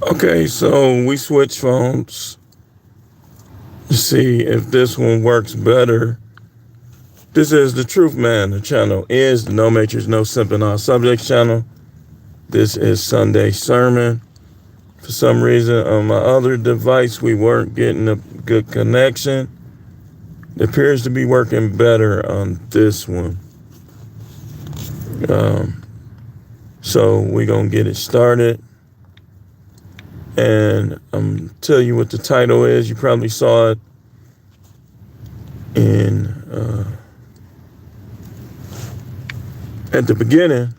Okay, so we switch phones to see if this one works better. This is the Truth Man. The channel is the No Matrix, No Simping All Subjects channel. This is Sunday Sermon. For some reason, on my other device, we weren't getting a good connection. It appears to be working better on this one. So we're going to get it started. And I'm tell you what the title is. You probably saw it in at the beginning.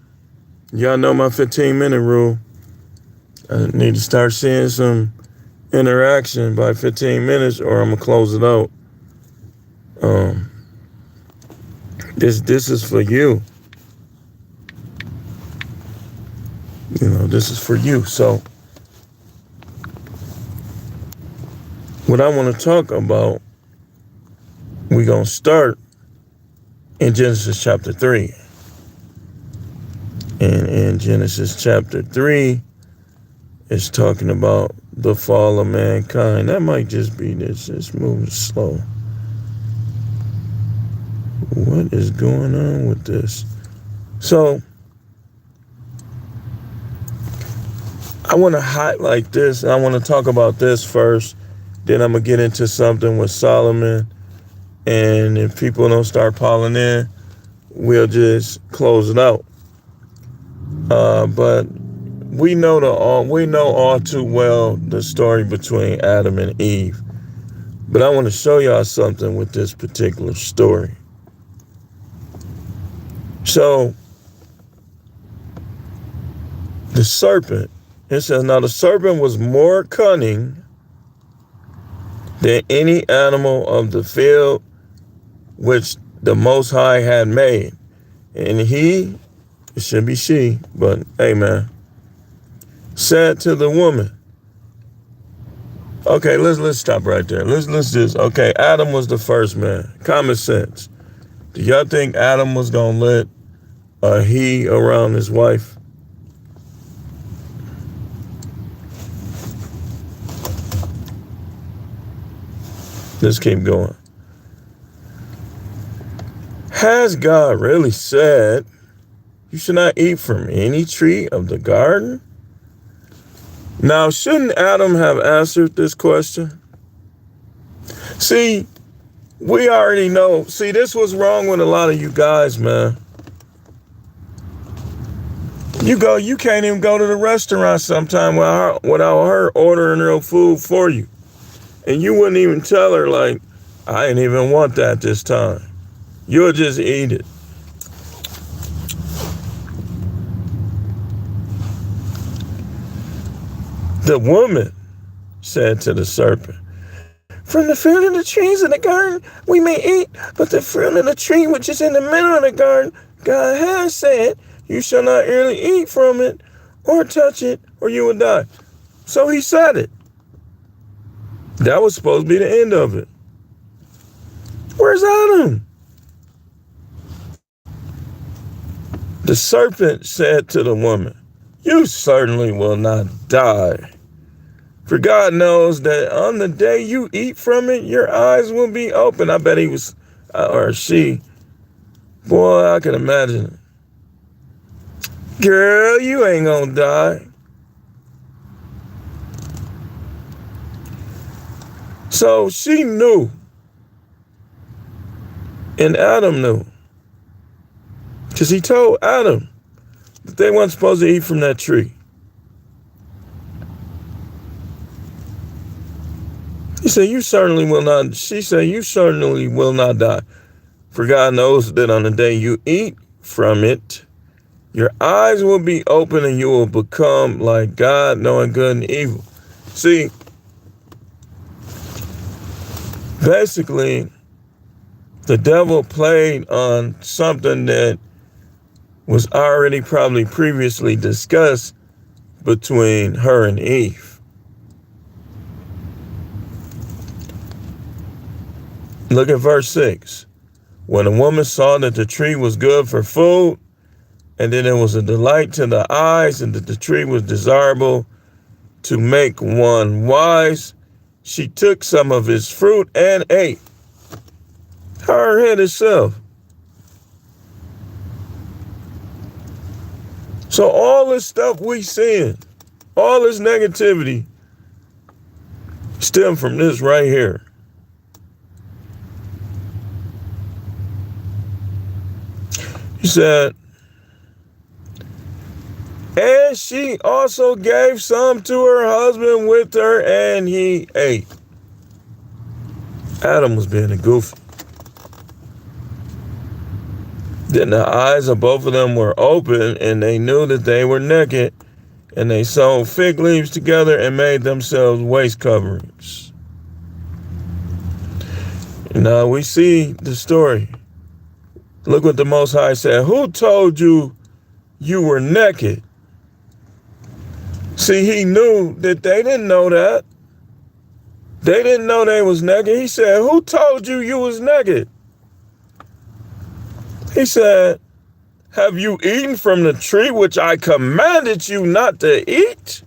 Y'all know my 15-minute rule. I need to start seeing some interaction by 15 minutes or I'm going to close it out. This is for you. You know, this is for you. So what I want to talk about, we're going to start in Genesis chapter 3. And in Genesis chapter 3, it's talking about the fall of mankind. That might just be this. It's moving slow. What is going on with this? So, I want to highlight this. I want to talk about this first. Then I'm going to get into something with Solomon. And if people don't start piling in, we'll just close it out. But we know all too well the story between Adam and Eve. But I want to show y'all something with this particular story. So, the serpent, it says, now the serpent was more cunning than any animal of the field which the Most High had made. And he, it should be she, but hey man, said to the woman, okay, let's stop right there. Let's just, okay, Adam was the first man. Common sense. Do y'all think Adam was going to let he around his wife? Let's keep going. Has God really said, you should not eat from any tree of the garden? Now, shouldn't Adam have answered this question? See, we already know. See, this was wrong with a lot of you guys, man. You can't even go to the restaurant sometime without her ordering her food for you. And you wouldn't even tell her, like, I didn't even want that this time. You'll just eat it. The woman said to the serpent, from the fruit of the trees in the garden we may eat, but the fruit of the tree which is in the middle of the garden, God has said, you shall not really eat from it or touch it, or you will die. So he said it. That was supposed to be the end of it. Where's Adam? The serpent said to the woman, you certainly will not die. For God knows that on the day you eat from it, your eyes will be open. I bet he was, or she. Boy, I can imagine it. Girl, you ain't gonna die. So she knew. And Adam knew. Because he told Adam that they weren't supposed to eat from that tree. He said, you certainly will not. She said, you certainly will not die. For God knows that on the day you eat from it, your eyes will be open and you will become like God, knowing good and evil. See, basically, the devil played on something that was already probably previously discussed between her and Eve. Look at verse 6. When the woman saw that the tree was good for food, and that it was a delight to the eyes, and that the tree was desirable to make one wise, she took some of his fruit and ate. Her head itself. So all this stuff we seeing, all this negativity, stem from this right here. He said, and she also gave some to her husband with her, and he ate. Adam was being a goofy. Then the eyes of both of them were open, and they knew that they were naked, and they sewed fig leaves together and made themselves waist coverings. Now we see the story. Look what the Most High said. Who told you you were naked? See, he knew that they didn't know that. They didn't know they was naked. He said, who told you you was naked? He said, have you eaten from the tree which I commanded you not to eat?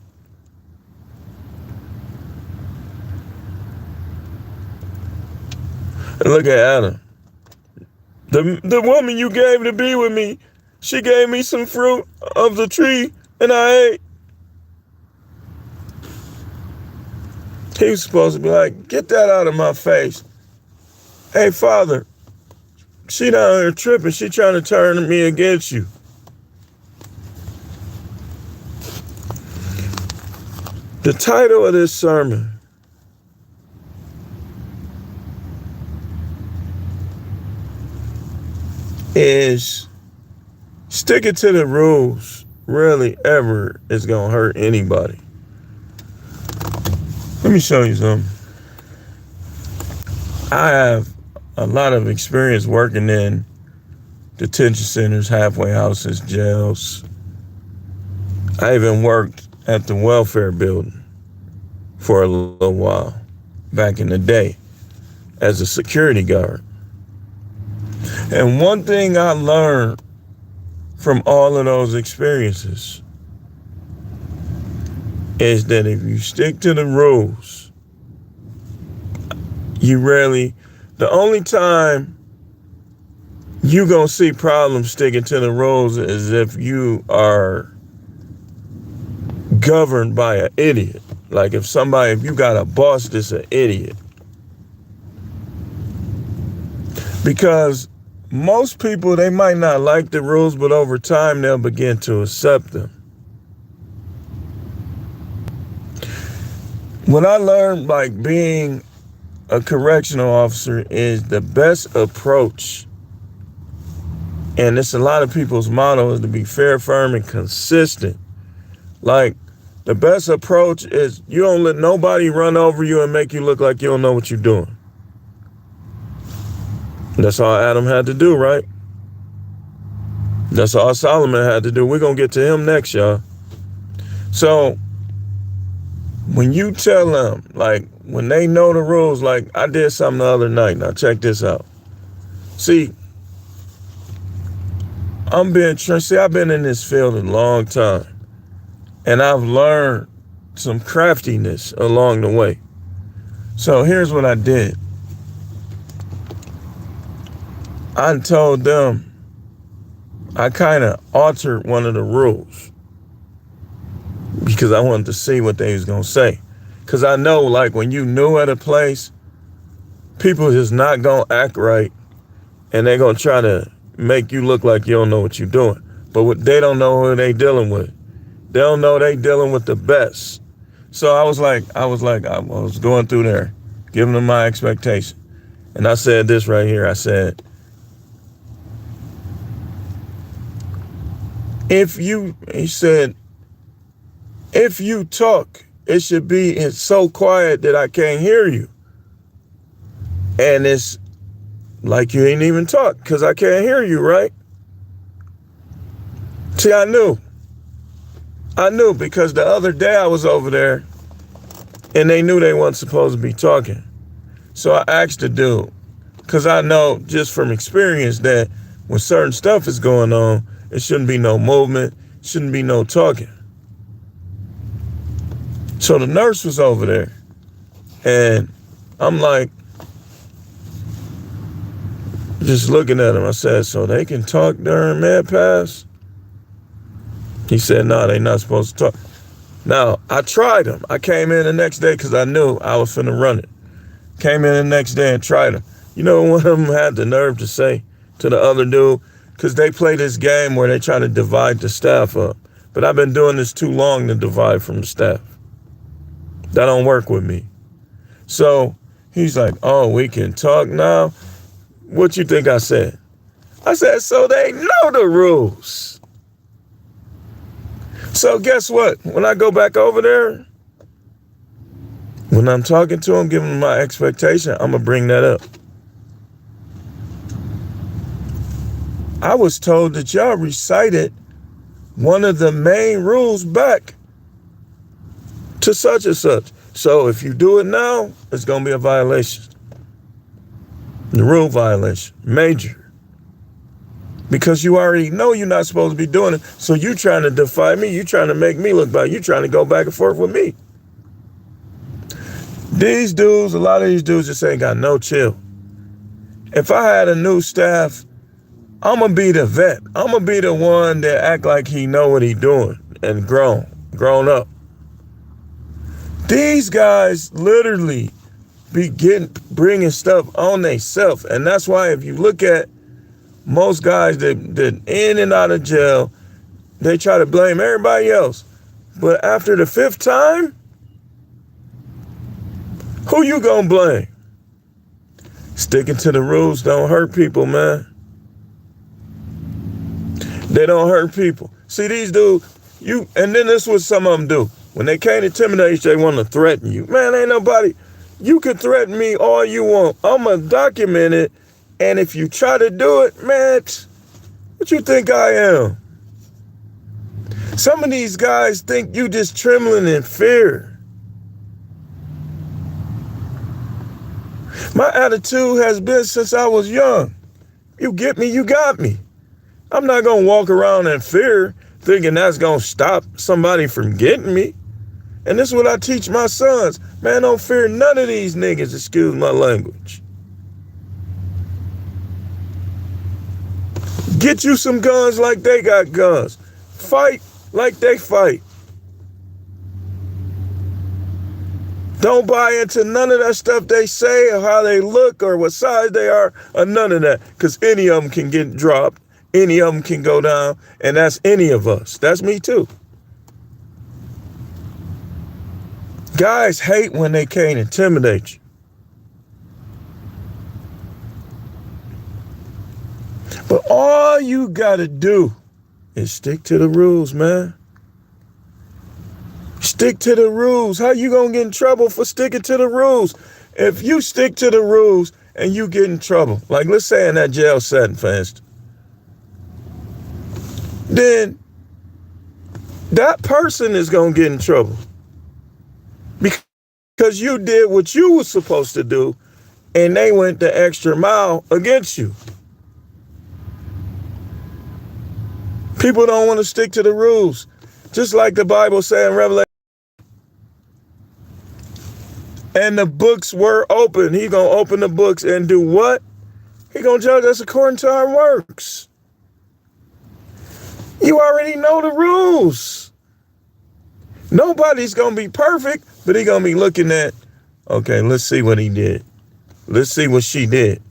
And look at Adam. The woman you gave to be with me, she gave me some fruit of the tree and I ate. He was supposed to be like, get that out of my face. Hey, Father, she down here tripping. She trying to turn me against you. The title of this sermon is sticking to the rules rarely ever is going to hurt anybody. Let me show you something. I have a lot of experience working in detention centers, halfway houses, jails. I even worked at the welfare building for a little while back in the day as a security guard. And one thing I learned from all of those experiences is that if you stick to the rules, the only time you gonna see problems sticking to the rules is if you are governed by an idiot. Like if you got a boss that's an idiot. Because most people, they might not like the rules, but over time they'll begin to accept them. What I learned, like being a correctional officer, is the best approach, and it's a lot of people's motto, is to be fair, firm, and consistent. Like, the best approach is you don't let nobody run over you and make you look like you don't know what you're doing. That's all Adam had to do, right? That's all Solomon had to do. We're going to get to him next, y'all. So, when you tell them, like, when they know the rules, like, I did something the other night. Now, check this out. See, I've been in this field a long time. And I've learned some craftiness along the way. So, here's what I did. I told them, I kind of altered one of the rules because I wanted to see what they was going to say. Because I know, like, when you new at a place, people just not going to act right, and they're going to try to make you look like you don't know what you're doing. But they don't know who they dealing with. They don't know they dealing with the best. So I was going through there, giving them my expectation. And I said this right here. I said, if you talk, it should be it's so quiet that I can't hear you. And it's like you ain't even talk because I can't hear you, right? See, I knew because the other day I was over there and they knew they weren't supposed to be talking. So I asked the dude, because I know just from experience that when certain stuff is going on, it shouldn't be no movement, shouldn't be no talking. So the nurse was over there, and I'm like, just looking at him. I said, so they can talk during med pass? He said, no, they not supposed to talk. Now, I tried him. I came in the next day because I knew I was finna run it. Came in the next day and tried him. You know, one of them had the nerve to say to the other dude, because they play this game where they try to divide the staff up. But I've been doing this too long to divide from the staff. That don't work with me. So he's like, oh, we can talk now? What you think I said? I said, so they know the rules. So guess what? When I go back over there, when I'm talking to him, giving him my expectation, I'm going to bring that up. I was told that y'all recited one of the main rules back to such and such. So if you do it now, it's going to be a violation. The rule violation, major. Because you already know you're not supposed to be doing it. So you trying to defy me. You trying to make me look bad. You trying to go back and forth with me. These dudes, a lot of these dudes just ain't got no chill. If I had a new staff, I'm going to be the vet. I'm going to be the one that act like he know what he doing and grown up. These guys literally be bringing stuff on themselves. And that's why if you look at most guys that in and out of jail, they try to blame everybody else. But after the 5th time, who you gonna blame? Sticking to the rules don't hurt people, man. They don't hurt people. See, these dudes, and then this is what some of them do. When they can't intimidate you, they want to threaten you. Man, ain't nobody, you can threaten me all you want. I'm going to document it. And if you try to do it, man, what you think I am? Some of these guys think you just trembling in fear. My attitude has been since I was young. You get me, you got me. I'm not going to walk around in fear thinking that's going to stop somebody from getting me. And this is what I teach my sons. Man, don't fear none of these niggas, excuse my language. Get you some guns like they got guns. Fight like they fight. Don't buy into none of that stuff they say or how they look or what size they are or none of that. Because any of them can get dropped. Any of them can go down. And that's any of us. That's me too. Guys hate when they can't intimidate you. But all you gotta do is stick to the rules, man. Stick to the rules. How you gonna get in trouble for sticking to the rules? If you stick to the rules and you get in trouble, like let's say in that jail setting, for instance, then that person is gonna get in trouble. Because you did what you were supposed to do and they went the extra mile against you. People don't want to stick to the rules. Just like the Bible said in Revelation. And the books were open. He gonna open the books and do what? He gonna judge us according to our works. You already know the rules. Nobody's gonna be perfect, but he gonna be looking at, okay, let's see what he did. Let's see what she did.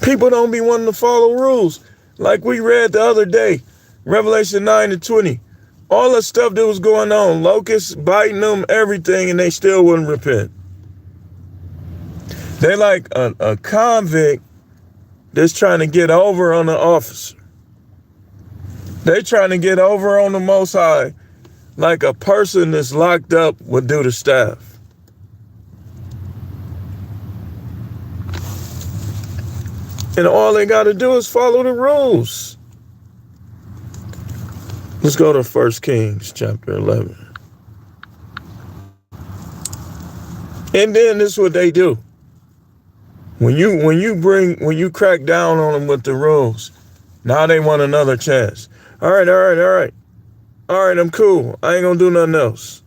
People don't be wanting to follow rules. Like we read the other day, Revelation 9-20. All the stuff that was going on, locusts biting them, everything, and they still wouldn't repent. They like a convict that's trying to get over on the officer. They trying to get over on the Most High like a person that's locked up would do to staff. And all they got to do is follow the rules. Let's go to 1 Kings chapter 11. And then this is what they do. When you crack down on them with the rules, now they want another chance. All right. All right, I'm cool. I ain't gonna do nothing else.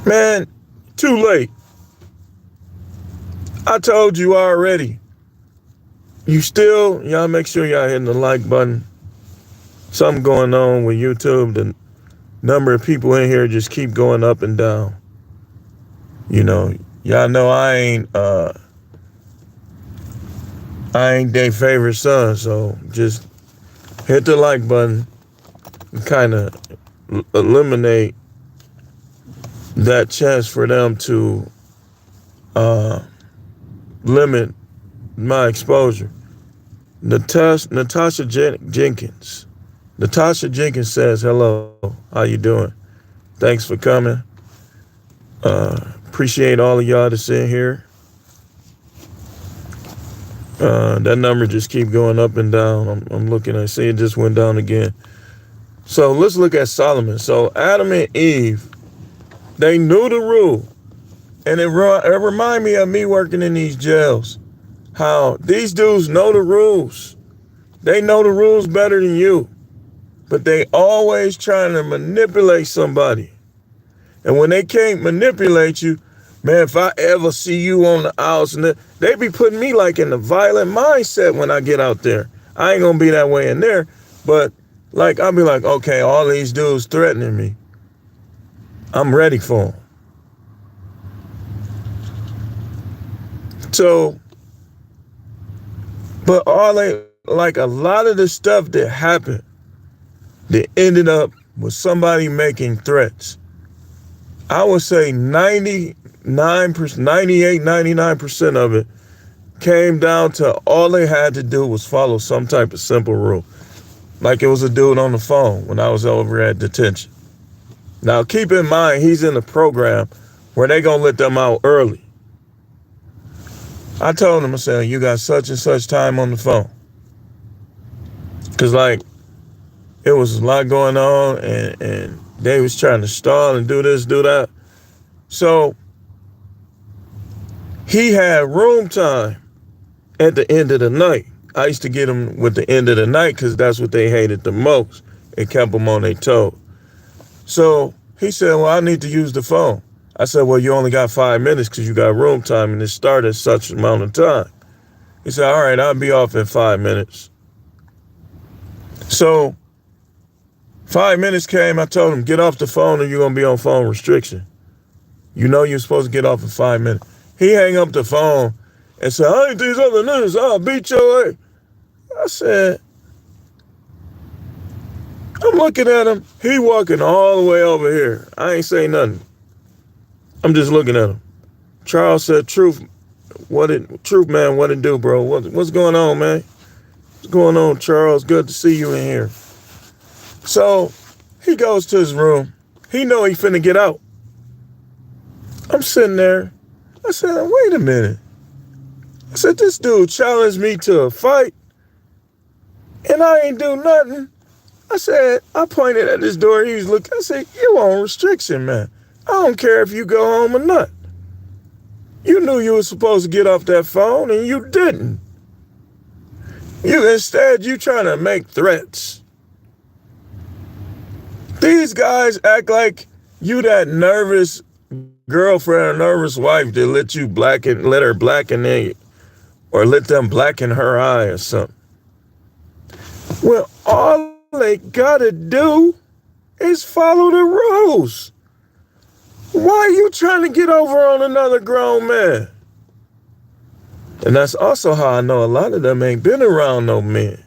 Man, too late. I told you already. Y'all make sure y'all hitting the like button. Something going on with YouTube. The number of people in here just keep going up and down. You know, y'all know I ain't their favorite son, so just hit the like button and kind of eliminate that chance for them to limit my exposure. Natasha Jenkins. Natasha Jenkins says, hello, how you doing? Thanks for coming. Appreciate all of y'all that's in here. That number just keep going up and down. I'm looking, I see it just went down again. So let's look at Solomon. So Adam and Eve, they knew the rule. And it remind me of me working in these jails. How these dudes know the rules. They know the rules better than you. But they always trying to manipulate somebody. And when they can't manipulate you, man, if I ever see you on the outs, and they be putting me like in the violent mindset when I get out there. I ain't gonna be that way in there, but like I'll be like, okay, all these dudes threatening me. I'm ready for them. So, but like a lot of the stuff that happened, that ended up with somebody making threats. I would say 98, 99% of it came down to all they had to do was follow some type of simple rule. Like it was a dude on the phone when I was over at detention. Now keep in mind, he's in a program where they gonna let them out early. I told him, I said, you got such and such time on the phone. Cause like, it was a lot going on and they was trying to stall and do this, do that. So he had room time at the end of the night. I used to get him with the end of the night because that's what they hated the most. It kept them on their toe. So he said, well, I need to use the phone. I said, well, you only got 5 minutes because you got room time and it started such amount of time. He said, all right, I'll be off in 5 minutes. So 5 minutes came, I told him, get off the phone or you're going to be on phone restriction. You know you're supposed to get off in 5 minutes. He hang up the phone and said, I ain't these other niggas, I'll beat your ass. I said, I'm looking at him. He walking all the way over here. I ain't say nothing. I'm just looking at him. Charles said, Truth, man, what it do, bro? What's going on, man? What's going on, Charles? Good to see you in here. So he goes to his room. He know he finna get out. I'm sitting there. I said, wait a minute. I said, this dude challenged me to a fight and I ain't do nothing. I said, I pointed at this door. He was looking. I said, you on restriction, man. I don't care if you go home or not. You knew you were supposed to get off that phone and you didn't. Instead, you trying to make threats. These guys act like you that nervous girlfriend or nervous wife that let her blacken it, or let them blacken her eye or something. Well, all they gotta do is follow the rules. Why are you trying to get over on another grown man? And that's also how I know a lot of them ain't been around no men.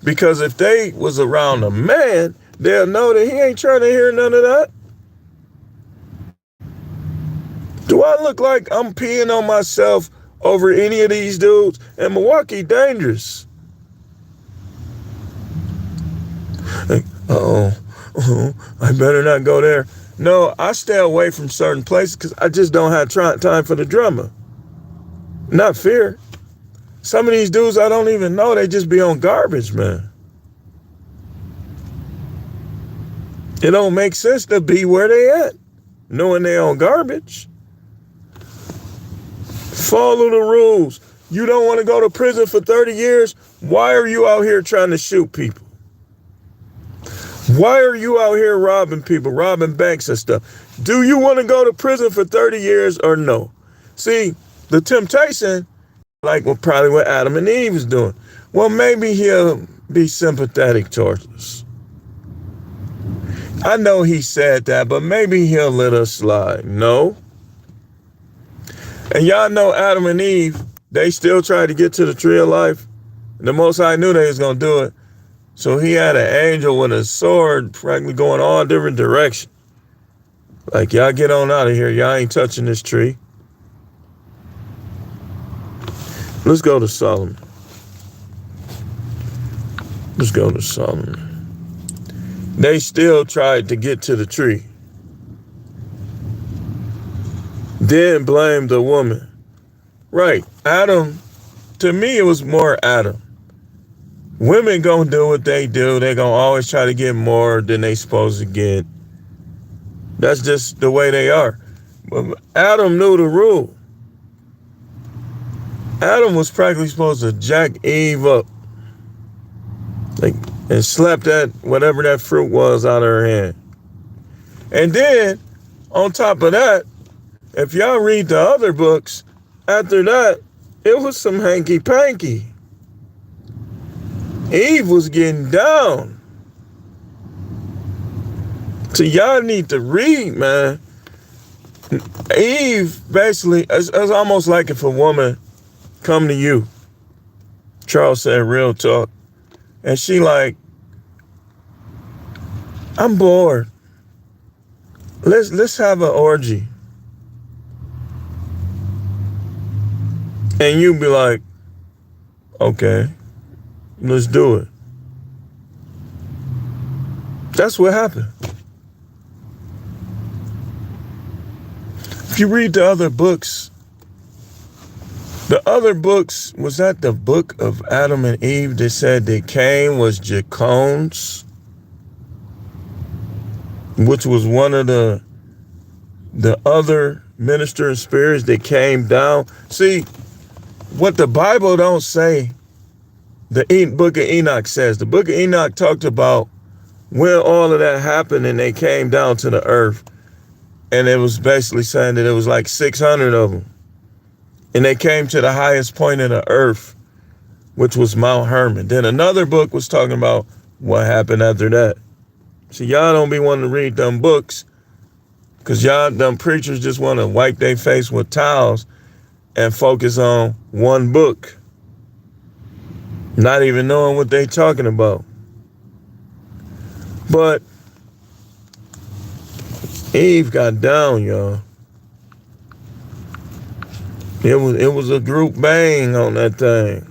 Because if they was around a man, they'll know that he ain't trying to hear none of that. Do I look like I'm peeing on myself over any of these dudes? And Milwaukee dangerous. Like, I better not go there. No, I stay away from certain places because I just don't have time for the drama. Not fear. Some of these dudes I don't even know, they just be on garbage, man. It don't make sense to be where they at, knowing they on garbage. Follow the rules. You don't want to go to prison for 30 years? Why are you out here trying to shoot people? Why are you out here robbing people, robbing banks and stuff? Do you want to go to prison for 30 years or no? See, the temptation, like probably what Adam and Eve is doing. Well, maybe he'll be sympathetic towards us. I know he said that, but maybe he'll let us slide. No. And y'all know Adam and Eve, they still tried to get to the tree of life. The Most High knew they was going to do it. So he had an angel with a sword practically going all different directions. Like, y'all get on out of here. Y'all ain't touching this tree. Let's go to Solomon. Let's go to Solomon. They still tried to get to the tree. Then blamed the woman. Right. Adam, to me, it was more Adam. Women gonna do what they do. They gonna always try to get more than they supposed to get. That's just the way they are. But Adam knew the rule. Adam was practically supposed to jack Eve up. Like, and slap that, whatever that fruit was, out of her hand. And then, on top of that, if y'all read the other books, after that, it was some hanky-panky. Eve was getting down. So y'all need to read, man. Eve, basically, it's almost like if a woman come to you, Charles said real talk, and she like, I'm bored. Let's have an orgy. And you be like, okay, let's do it. That's what happened. If you read the other books, was that the book of Adam and Eve that said that Cain was Jacones, which was one of the other ministering spirits that came down. See, what the Bible don't say, the book of Enoch says. The book of Enoch talked about when all of that happened and they came down to the earth. And it was basically saying that it was like 600 of them. And they came to the highest point of the earth, which was Mount Hermon. Then another book was talking about what happened after that. So y'all don't be wanting to read them books because y'all, them preachers just want to wipe their face with towels and focus on one book, not even knowing what they talking about. But Eve got down, y'all. It was a group bang on that thing.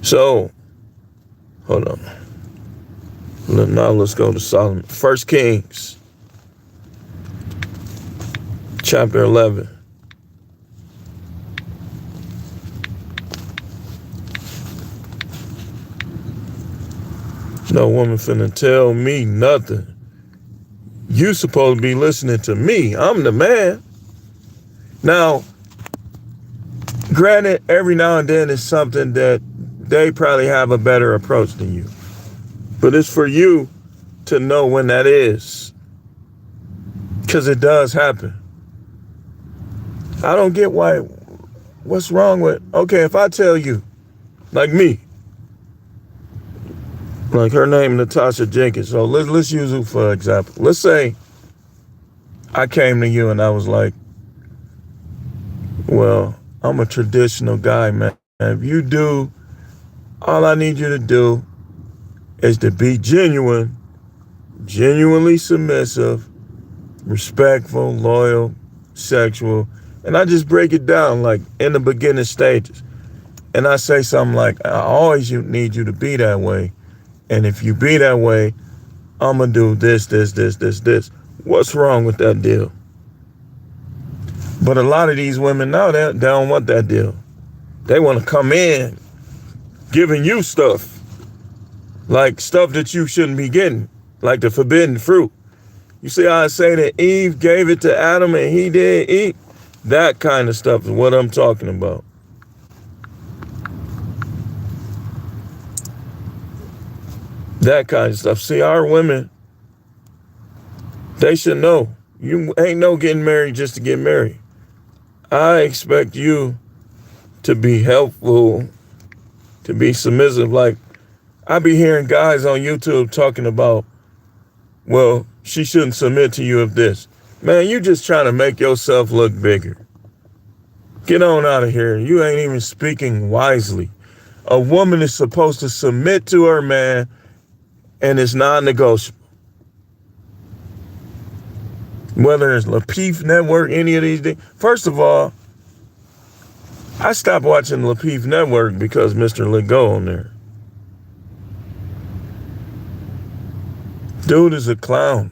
So, hold on. Now let's go to Solomon. 1 Kings, chapter 11. No woman finna tell me nothing. You supposed to be listening to me. I'm the man. Now, granted, every now and then it's something that they probably have a better approach than you. But it's for you to know when that is. Because it does happen. I don't get what's wrong with, okay, if I tell you, like me, like her name, Natasha Jenkins. So let's use it for example. Let's say I came to you and I was like, well, I'm a traditional guy, man. If you do, all I need you to do is to be genuine, genuinely submissive, respectful, loyal, sexual. And I just break it down like in the beginning stages. And I say something like, I always need you to be that way. And if you be that way, I'm going to do this, this, this, this, this. What's wrong with that deal? But a lot of these women now, they don't want that deal. They want to come in giving you stuff. Like stuff that you shouldn't be getting. Like the forbidden fruit. You see how I say that Eve gave it to Adam and he did eat? That kind of stuff is what I'm talking about. That kind of stuff. See, our women, they should know. You ain't no getting married just to get married. I expect you to be helpful, to be submissive. Like, I be hearing guys on YouTube talking about, well, she shouldn't submit to you if this. Man, you just trying to make yourself look bigger. Get on out of here. You ain't even speaking wisely. A woman is supposed to submit to her man, and it's non-negotiable. Whether it's Lapeef Network, any of these things. First of all, I stopped watching Lapeef Network because Mr. Legault on there. Dude is a clown.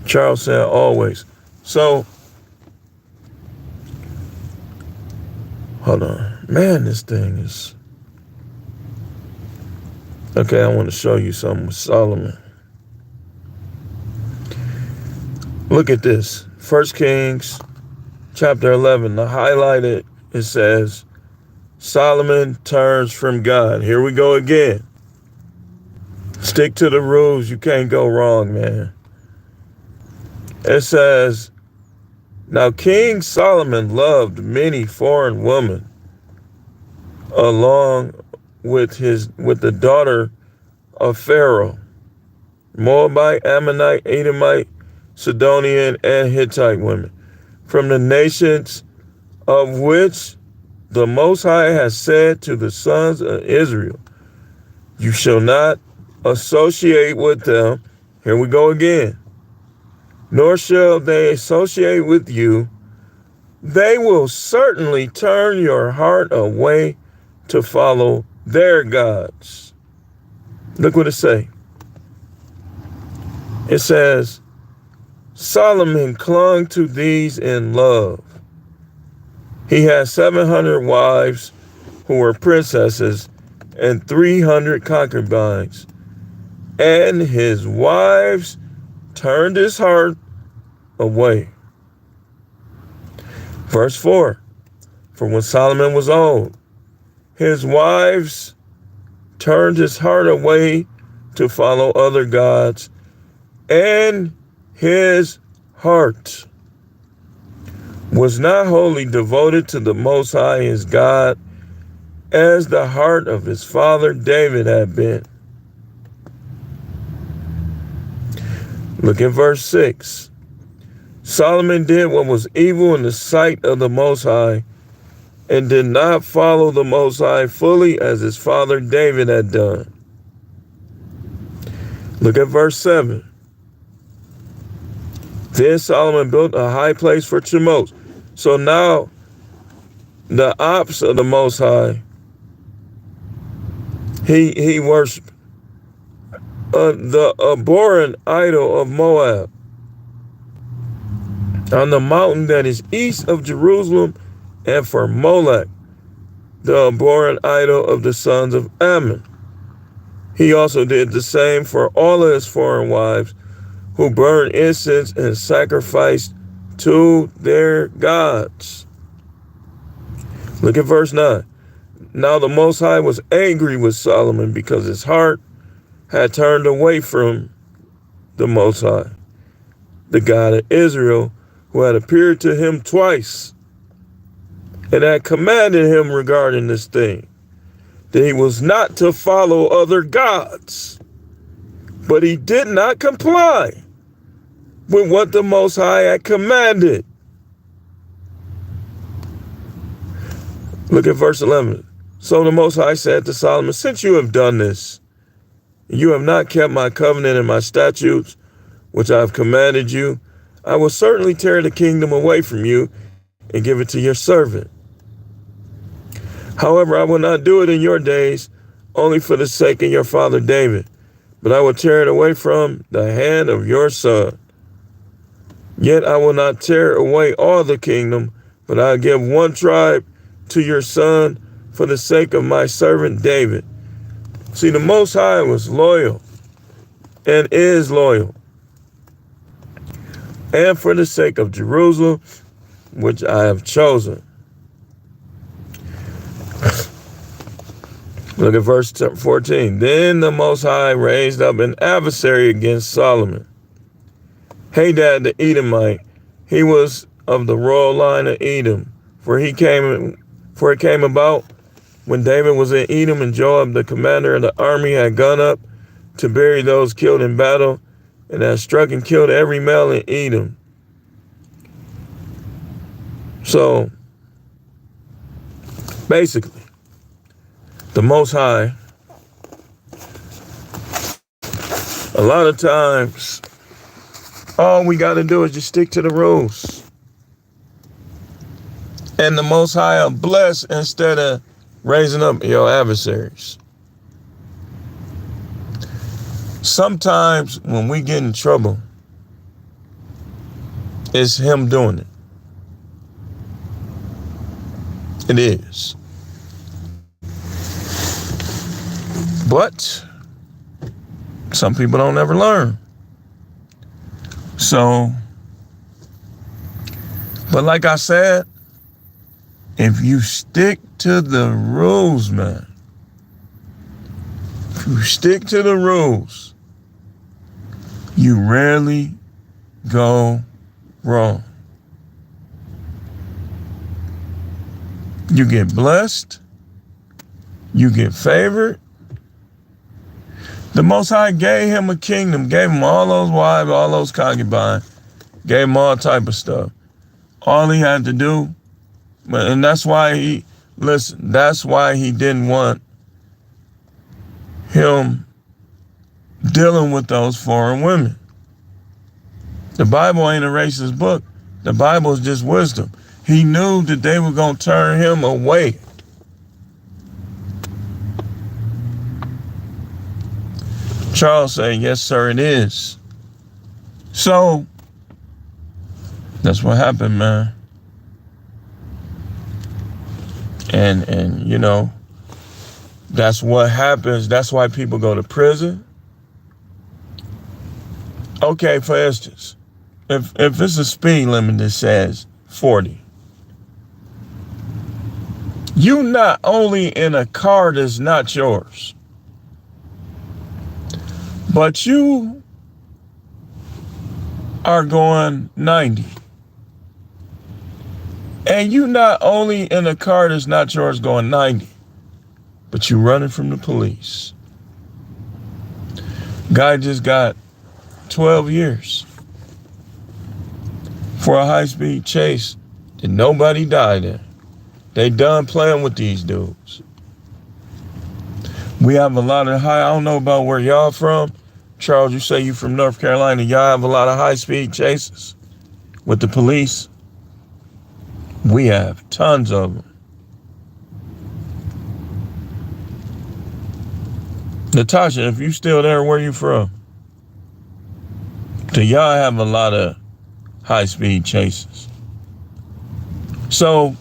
Charles said always. So, hold on. Man, this thing is... Okay, I want to show you something with Solomon. Look at this. 1 Kings chapter 11. The highlighted, it says, Solomon turns from God. Here we go again. Stick to the rules. You can't go wrong, man. It says, now King Solomon loved many foreign women, along with the daughter of Pharaoh, Moabite, Ammonite, Edomite, Sidonian, and Hittite women, from the nations of which the Most High has said to the sons of Israel, you shall not associate with them. Here we go again. Nor shall they associate with you. They will certainly turn your heart away to follow their gods. Look what it says. It says, Solomon clung to these in love. He had 700 wives who were princesses and 300 concubines. And his wives turned his heart away. Verse 4, for when Solomon was old, his wives turned his heart away to follow other gods, and his heart was not wholly devoted to the Most High his God, as the heart of his father David had been. Look at verse 6. Solomon did what was evil in the sight of the Most High, and did not follow the Most High fully as his father David had done. Look at verse 7. Then Solomon built a high place for Chemosh. So now the ops of the Most High, he worshiped the abhorrent idol of Moab on the mountain that is east of Jerusalem, and for Molech, the abhorrent idol of the sons of Ammon. He also did the same for all of his foreign wives who burned incense and sacrificed to their gods. Look at verse 9. Now the Most High was angry with Solomon because his heart had turned away from the Most High, the God of Israel, who had appeared to him twice and had commanded him regarding this thing, that he was not to follow other gods. But he did not comply with what the Most High had commanded. Look at verse 11. So the Most High said to Solomon, since you have done this, you have not kept my covenant and my statutes, which I have commanded you, I will certainly tear the kingdom away from you and give it to your servant. However, I will not do it in your days, only for the sake of your father David, but I will tear it away from the hand of your son. Yet I will not tear away all the kingdom, but I'll give one tribe to your son for the sake of my servant David. See, the Most High was loyal and is loyal. And for the sake of Jerusalem, which I have chosen. Look at verse 14. Then the Most High raised up an adversary against Solomon. Hadad the Edomite, he was of the royal line of Edom, for it came about when David was in Edom and Joab, the commander of the army, had gone up to bury those killed in battle, and had struck and killed every male in Edom. So, basically, the Most High, a lot of times, all we got to do is just stick to the rules. And the Most High will bless instead of raising up your adversaries. Sometimes when we get in trouble, it's him doing it. It is. But some people don't ever learn. So, but like I said, if you stick to the rules, man, if you stick to the rules, you rarely go wrong. You get blessed. You get favored. The Most High gave him a kingdom, gave him all those wives, all those concubines, gave him all type of stuff. All he had to do, and that's why that's why he didn't want him dealing with those foreign women. The Bible ain't a racist book. The Bible is just wisdom. He knew that they were going to turn him away. Charles said, yes, sir, it is. So, that's what happened, man. And you know, that's what happens. That's why people go to prison. Okay, for instance, if it's a speed limit that says 40, you not only in a car that's not yours, but you are going 90. And you not only in a car that's not yours going 90, but you running from the police. Guy just got 12 years for a high-speed chase that nobody died in. They done playing with these dudes. We have a lot of I don't know about where y'all from. Charles, you say you from North Carolina. Y'all have a lot of high-speed chases with the police. We have tons of them. Natasha, if you still there, where you from? Do y'all have a lot of high-speed chases? So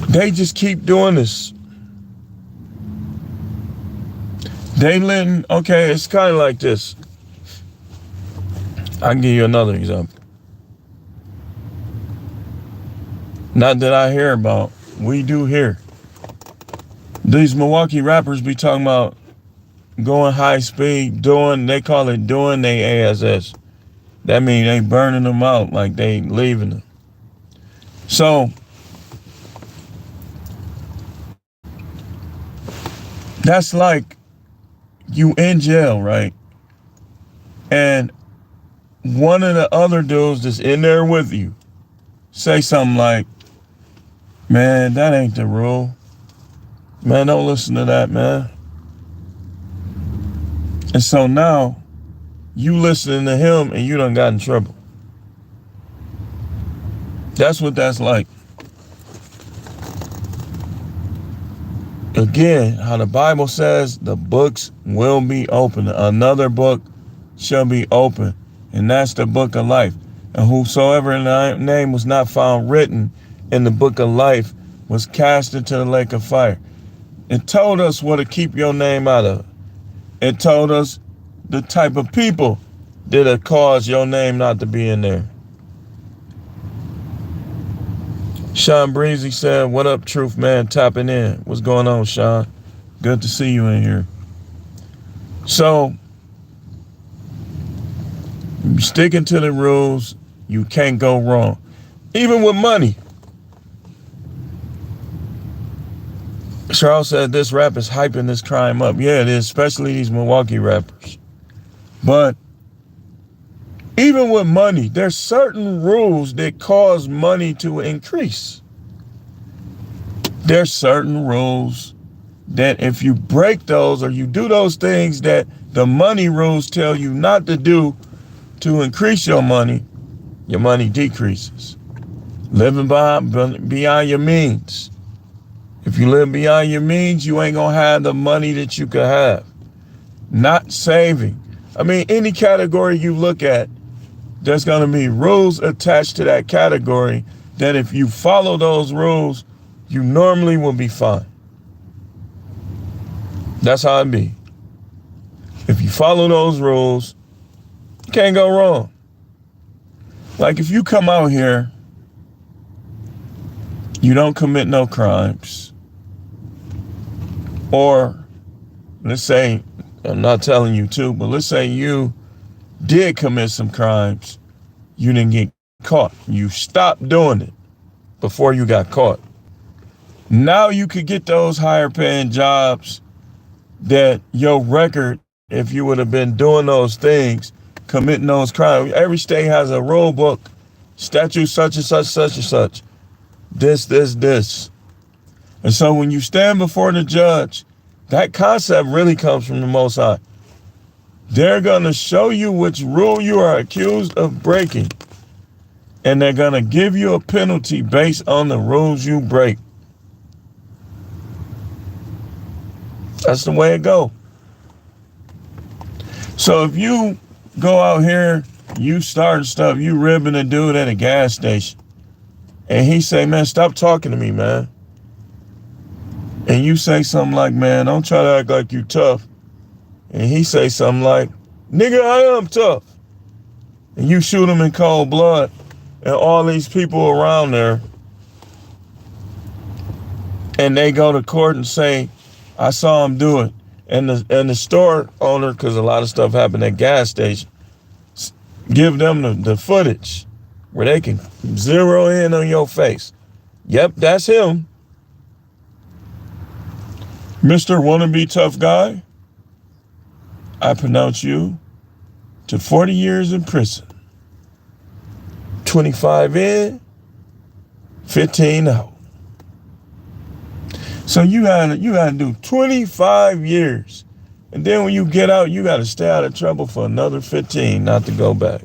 they just keep doing this. They letting, okay, it's kind of like this. I can give you another example. Not that I hear about, we do hear. These Milwaukee rappers be talking about going high speed, they call it doing they ASS. That means they burning them out like they leaving them. So, that's like you in jail, right? And one of the other dudes that's in there with you say something like, man, that ain't the rule. Man, don't listen to that, man. And so now you listening to him and you done got in trouble. That's what that's like. Again, how the Bible says, the books will be open. Another book shall be open, and that's the book of life. And whosoever name was not found written in the book of life was cast into the lake of fire. It told us what to keep your name out of. It told us the type of people that have caused your name not to be in there. Sean Breezy said, what up, Truth Man, tapping in. What's going on, Sean? Good to see you in here. So, sticking to the rules, you can't go wrong. Even with money. Charles said this rap is hyping this crime up. Yeah, it is, especially these Milwaukee rappers. But even with money, there's certain rules that cause money to increase. There's certain rules that if you break those or you do those things that the money rules tell you not to do to increase your money decreases. Living beyond your means. If you live beyond your means, you ain't gonna have the money that you could have. Not saving. I mean, any category you look at, there's gonna be rules attached to that category that if you follow those rules, you normally will be fine. That's how it be. If you follow those rules, you can't go wrong. Like if you come out here, you don't commit no crimes. Or let's say, I'm not telling you to, but let's say you did commit some crimes. You didn't get caught. You stopped doing it before you got caught. Now you could get those higher paying jobs that your record, if you would have been doing those things, committing those crimes. Every state has a rule book, statute such and such, such and such. This. And so when you stand before the judge, that concept really comes from the Most High. They're going to show you which rule you are accused of breaking. And they're going to give you a penalty based on the rules you break. That's the way it go. So if you go out here, you starting stuff, you ribbing a dude at a gas station, and he say, man, stop talking to me, man. And you say something like, man, don't try to act like you tough. And he say something like, nigga, I am tough. And you shoot him in cold blood, and all these people around there, and they go to court and say, I saw him do it. And the store owner, because a lot of stuff happened at gas station, give them the footage where they can zero in on your face. Yep, that's him. Mr. Wannabe Tough Guy, I pronounce you to 40 years in prison. 25 in, 15 out. So you gotta do 25 years. And then when you get out, you gotta stay out of trouble for another 15 not to go back.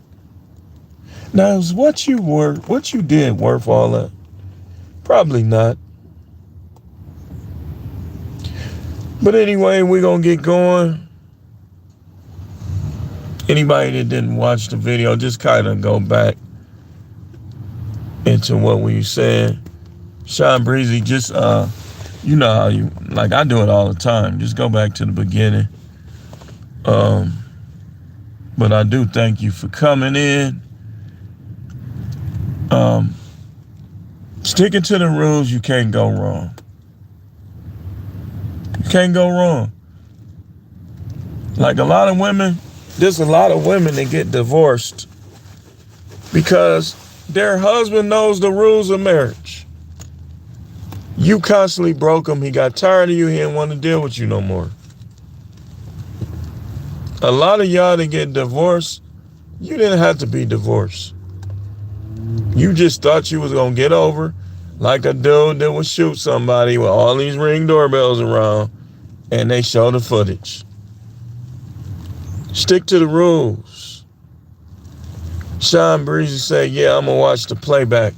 Now, is what you did worth all that? Probably not. But anyway, we're gonna get going. Anybody that didn't watch the video, just kind of go back into what we said. Sean Breezy, just you know how you, like I do it all the time. Just go back to the beginning. But I do thank you for coming in. Sticking to the rules, you can't go wrong. You can't go wrong. Like there's a lot of women that get divorced because their husband knows the rules of marriage. You constantly broke him. He got tired of you. He didn't want to deal with you no more. A lot of y'all that get divorced, you didn't have to be divorced. You just thought you was going to get over like a dude that would shoot somebody with all these Ring doorbells around, and they show the footage. Stick to the rules. Sean Breezy said, yeah, I'm going to watch the playback.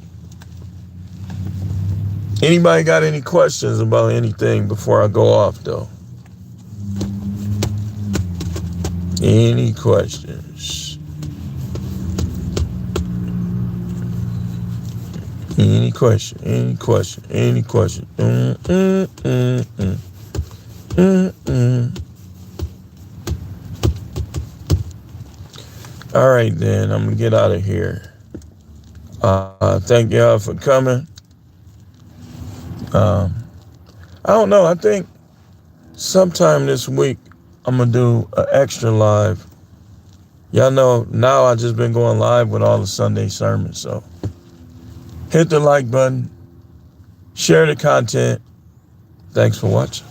Anybody got any questions about anything before I go off, though? Any questions? Any question? Any question? Any question? All right, then. I'm going to get out of here. Thank y'all for coming. I don't know. I think sometime this week I'm gonna do an extra live. Y'all know now I just been going live with all the Sunday sermons. So hit the like button, share the content. Thanks for watching.